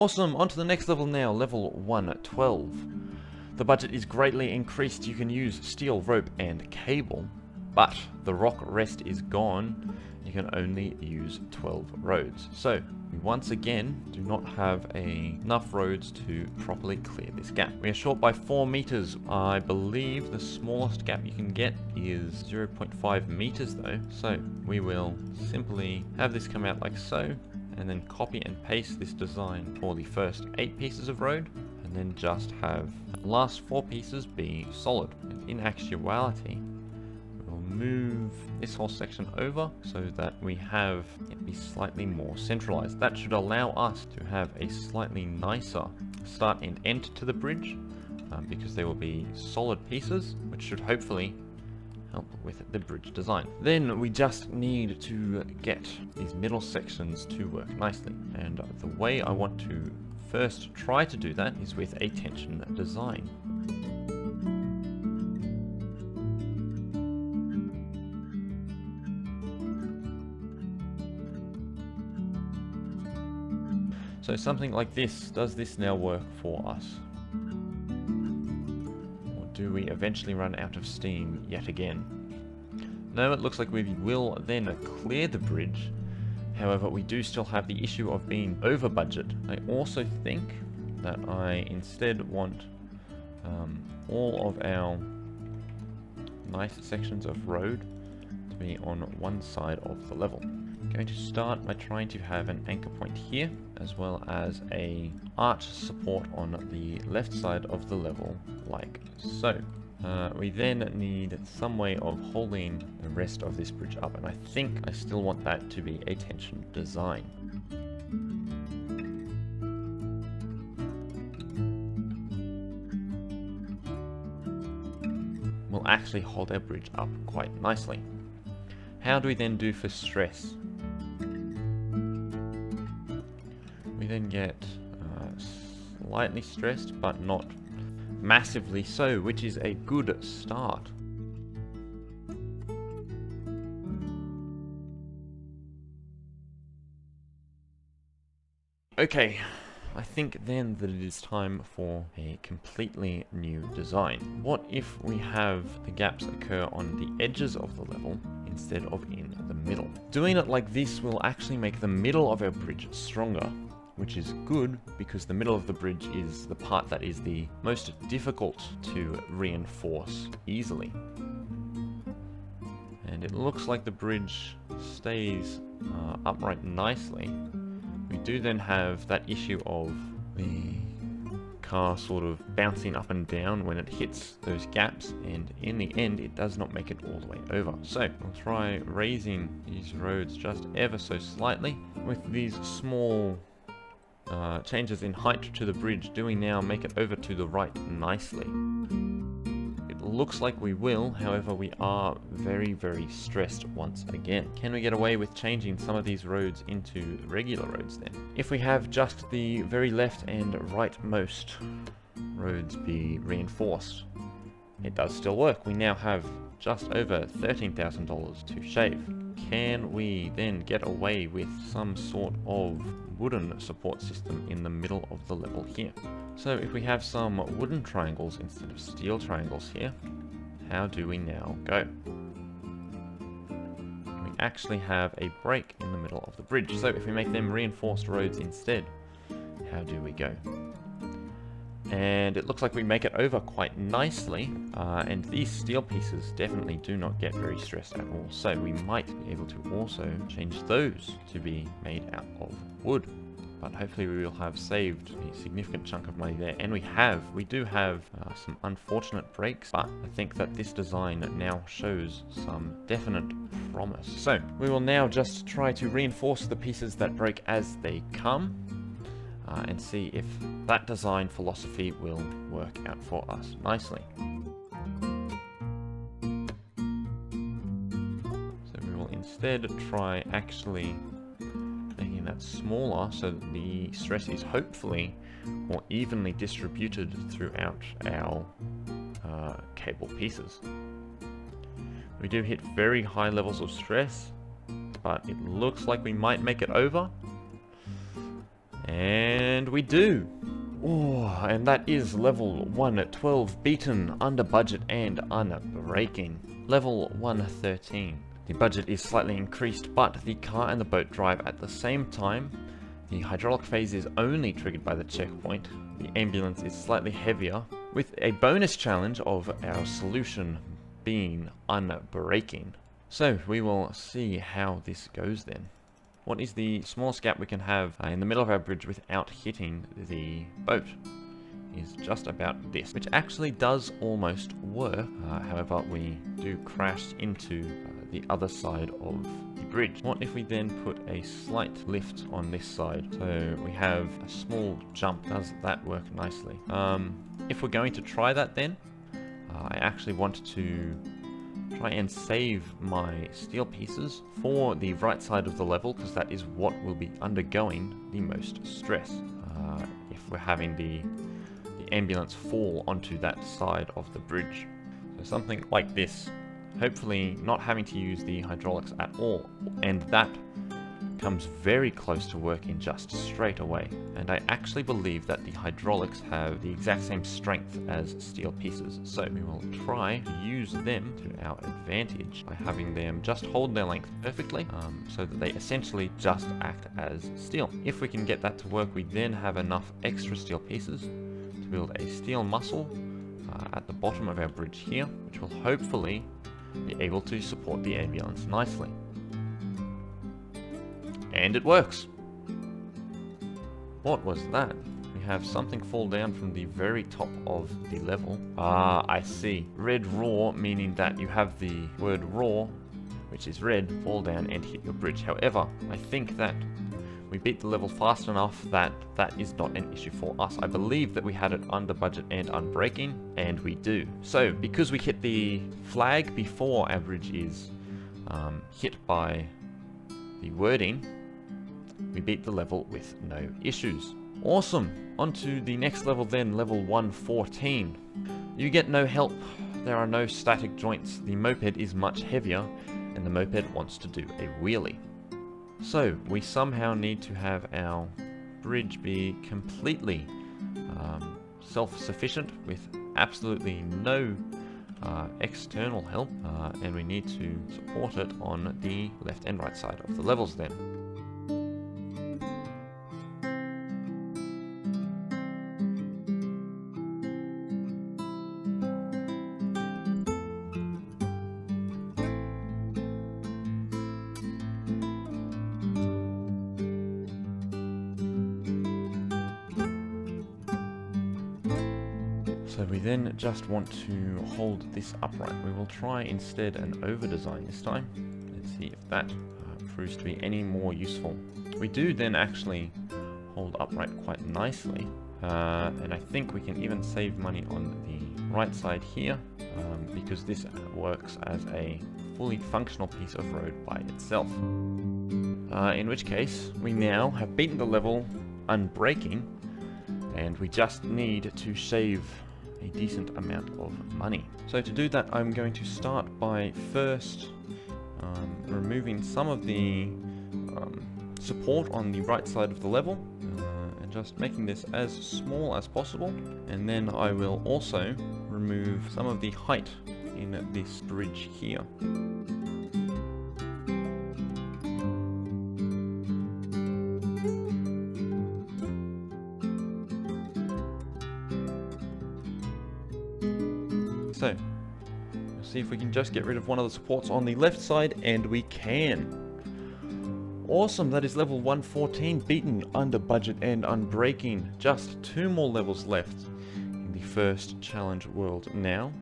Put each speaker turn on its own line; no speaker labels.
Awesome, on to the next level now, level 112. The budget is greatly increased. You can use steel, rope, and cable, but the rock rest is gone. You can only use 12 roads. So, we once again do not have enough roads to properly clear this gap. We are short by 4 meters. I believe the smallest gap you can get is 0.5 meters though. So, we will simply have this come out like so, and then copy and paste this design for the first 8 pieces of road, and then just have the last 4 pieces be solid. And in actuality, we'll move this whole section over so that we have it be slightly more centralized. That should allow us to have a slightly nicer start and end to the bridge, because they will be solid pieces, which should hopefully help with the bridge design. Then we just need to get these middle sections to work nicely, and the way I want to first try to do that is with a tension design. So something like this, does this now work for us? Do we eventually run out of steam yet again? No, it looks like we will then clear the bridge. However, we do still have the issue of being over budget. I also think that I instead want all of our nice sections of road to be on one side of the level. I'm going to start by trying to have an anchor point here, as well as a arch support on the left side of the level, like so. We then need some way of holding the rest of this bridge up, and I think I still want that to be a tension design. We'll actually hold our bridge up quite nicely. How do we then do for stress? We then get slightly stressed, but not massively so, which is a good start. Okay, I think then that it is time for a completely new design. What if we have the gaps occur on the edges of the level instead of in the middle? Doing it like this will actually make the middle of our bridge stronger, which is good because the middle of the bridge is the part that is the most difficult to reinforce easily. And it looks like the bridge stays upright nicely. We do then have that issue of the car sort of bouncing up and down when it hits those gaps, and in the end it does not make it all the way over. So we'll try raising these roads just ever so slightly. With these small changes in height to the bridge, do we now make it over to the right nicely? It looks like we will, however we are very, very stressed once again. Can we get away with changing some of these roads into regular roads then? If we have just the very left and rightmost roads be reinforced, it does still work. We now have just over $13,000 to shave. Can we then get away with some sort of wooden support system in the middle of the level here? So if we have some wooden triangles instead of steel triangles here, how do we now go? We actually have a break in the middle of the bridge, so if we make them reinforced roads instead, how do we go? And it looks like we make it over quite nicely, and these steel pieces definitely do not get very stressed at all, so we might be able to also change those to be made out of wood. But hopefully we will have saved a significant chunk of money there, and we do have some unfortunate breaks, but I think that this design now shows some definite promise. So we will now just try to reinforce the pieces that break as they come, and see if that design philosophy will work out for us nicely. So we will instead try actually making that smaller so that the stress is hopefully more evenly distributed throughout our cable pieces. We do hit very high levels of stress, but it looks like we might make it over. And we do. Oh, and that is level 112 beaten, under budget and unbreaking. Level 113. The budget is slightly increased, but the car and the boat drive at the same time. The hydraulic phase is only triggered by the checkpoint. The ambulance is slightly heavier, with a bonus challenge of our solution being unbreaking. So we will see how this goes then. What is the smallest gap we can have in the middle of our bridge without hitting the boat? Is just about this, which actually does almost work. However, we do crash into the other side of the bridge. What if we then put a slight lift on this side? So we have a small jump. Does that work nicely? If we're going to try that then, I actually want to try and save my steel pieces for the right side of the level, because that is what will be undergoing the most stress if we're having the ambulance fall onto that side of the bridge. So something like this, hopefully not having to use the hydraulics at all, and that comes very close to working just straight away. And I actually believe that the hydraulics have the exact same strength as steel pieces, so we will try to use them to our advantage by having them just hold their length perfectly, so that they essentially just act as steel. If we can get that to work, we then have enough extra steel pieces to build a steel muscle at the bottom of our bridge here, which will hopefully be able to support the ambulance nicely. And it works. What was that? We have something fall down from the very top of the level. Ah, I see. Red raw, meaning that you have the word raw, which is red, fall down and hit your bridge. However, I think that we beat the level fast enough that that is not an issue for us. I believe that we had it under budget and unbreaking, and we do. So, because we hit the flag before our bridge is hit by the wording, we beat the level with no issues. Awesome! On to the next level then, level 114. You get no help. There are no static joints. The moped is much heavier, and the moped wants to do a wheelie. So, we somehow need to have our bridge be completely self-sufficient with absolutely no external help, and we need to support it on the left and right side of the levels then. So we then just want to hold this upright. We will try instead an over design this time. Let's see if that proves to be any more useful. We do then actually hold upright quite nicely, and I think we can even save money on the right side here, because this works as a fully functional piece of road by itself. In which case, we now have beaten the level unbreaking, and we just need to save a decent amount of money. So to do that, I'm going to start by first removing some of the support on the right side of the level, and just making this as small as possible. And then I will also remove some of the height in this bridge here. So, we'll see if we can just get rid of one of the supports on the left side, and we can. Awesome, that is level 114, beaten under budget and unbreaking. Just 2 more levels left in the first challenge world now.